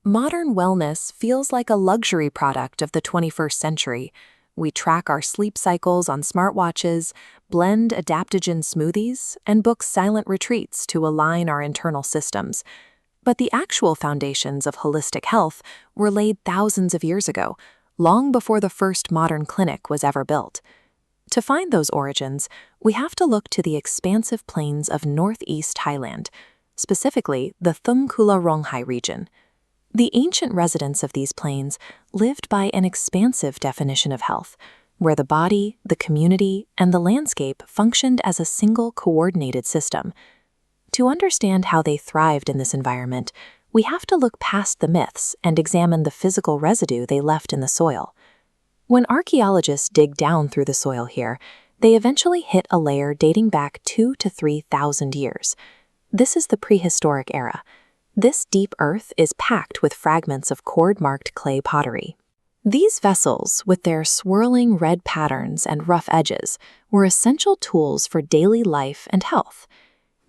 Modern wellness feels like a luxury product of the 21st century. We track our sleep cycles on smartwatches, blend adaptogen smoothies, and book silent retreats to align our internal systems. But the actual foundations of holistic health were laid thousands of years ago, long before the first modern clinic was ever built. To find those origins, we have to look to the expansive plains of Northeast Thailand, specifically the Thung Kula Ronghai region. The ancient residents of these plains lived by an expansive definition of health, where the body, the community, and the landscape functioned as a single coordinated system. To understand how they thrived in this environment, we have to look past the myths and examine the physical residue they left in the soil. When archaeologists dig down through the soil here, they eventually hit a layer dating back 2,000 to 3,000 years. This is the prehistoric era. This deep earth is packed with fragments of cord-marked clay pottery. These vessels, with their swirling red patterns and rough edges, were essential tools for daily life and health.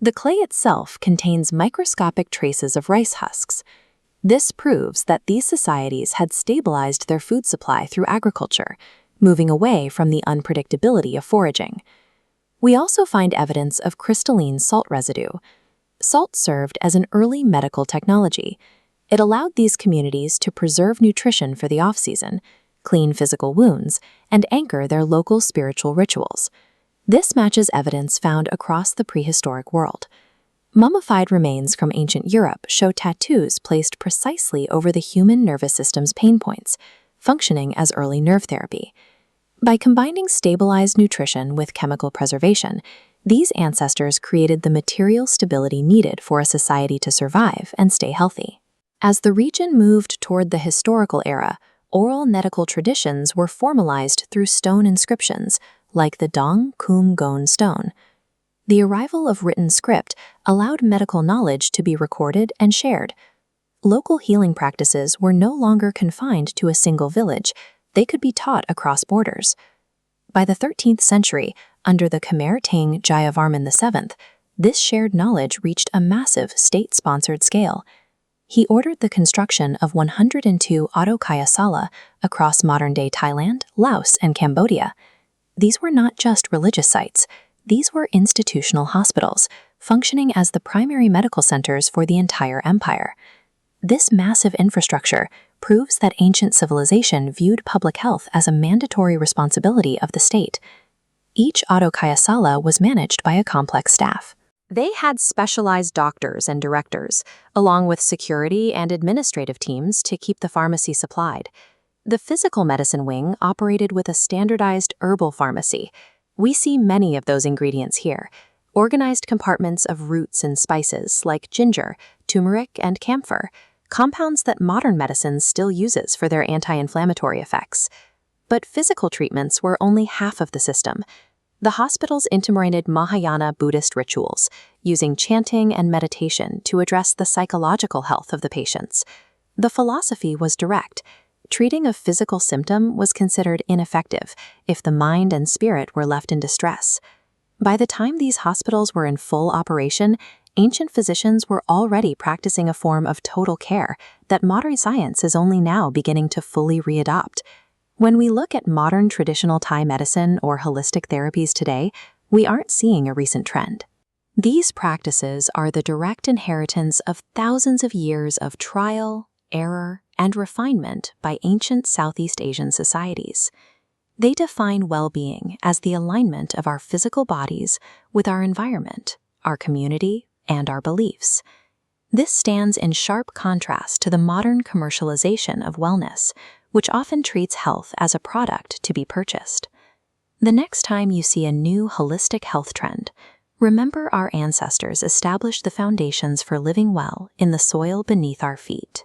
The clay itself contains microscopic traces of rice husks. This proves that these societies had stabilized their food supply through agriculture, moving away from the unpredictability of foraging. We also find evidence of crystalline salt residue. Salt served as an early medical technology. It allowed these communities to preserve nutrition for the off-season, clean physical wounds, and anchor their local spiritual rituals. This matches evidence found across the prehistoric world. Mummified remains from ancient Europe show tattoos placed precisely over the human nervous system's pain points, functioning as early nerve therapy. By combining stabilized nutrition with chemical preservation, these ancestors created the material stability needed for a society to survive and stay healthy. As the region moved toward the historical era, oral medical traditions were formalized through stone inscriptions, like the Dong Kum Gon stone. The arrival of written script allowed medical knowledge to be recorded and shared. Local healing practices were no longer confined to a single village. They could be taught across borders. By the 13th century, under the Khmer Tang Jayavarman VII, this shared knowledge reached a massive state-sponsored scale. He ordered the construction of 102 Arogyasala across modern-day Thailand, Laos, and Cambodia. These were not just religious sites. These were institutional hospitals, functioning as the primary medical centers for the entire empire. This massive infrastructure proves that ancient civilization viewed public health as a mandatory responsibility of the state. Each Arogyasala was managed by a complex staff. They had specialized doctors and directors, along with security and administrative teams to keep the pharmacy supplied. The physical medicine wing operated with a standardized herbal pharmacy. We see many of those ingredients here, organized compartments of roots and spices like ginger, turmeric, and camphor, compounds that modern medicine still uses for their anti-inflammatory effects. But physical treatments were only half of the system. The hospitals integrated Mahayana Buddhist rituals, using chanting and meditation to address the psychological health of the patients. The philosophy was direct. Treating a physical symptom was considered ineffective if the mind and spirit were left in distress. By the time these hospitals were in full operation, ancient physicians were already practicing a form of total care that modern science is only now beginning to fully readopt. When we look at modern traditional Thai medicine or holistic therapies today, we aren't seeing a recent trend. These practices are the direct inheritance of thousands of years of trial, error, and refinement by ancient Southeast Asian societies. They define well-being as the alignment of our physical bodies with our environment, our community, and our beliefs. This stands in sharp contrast to the modern commercialization of wellness, which often treats health as a product to be purchased. The next time you see a new holistic health trend, remember our ancestors established the foundations for living well in the soil beneath our feet.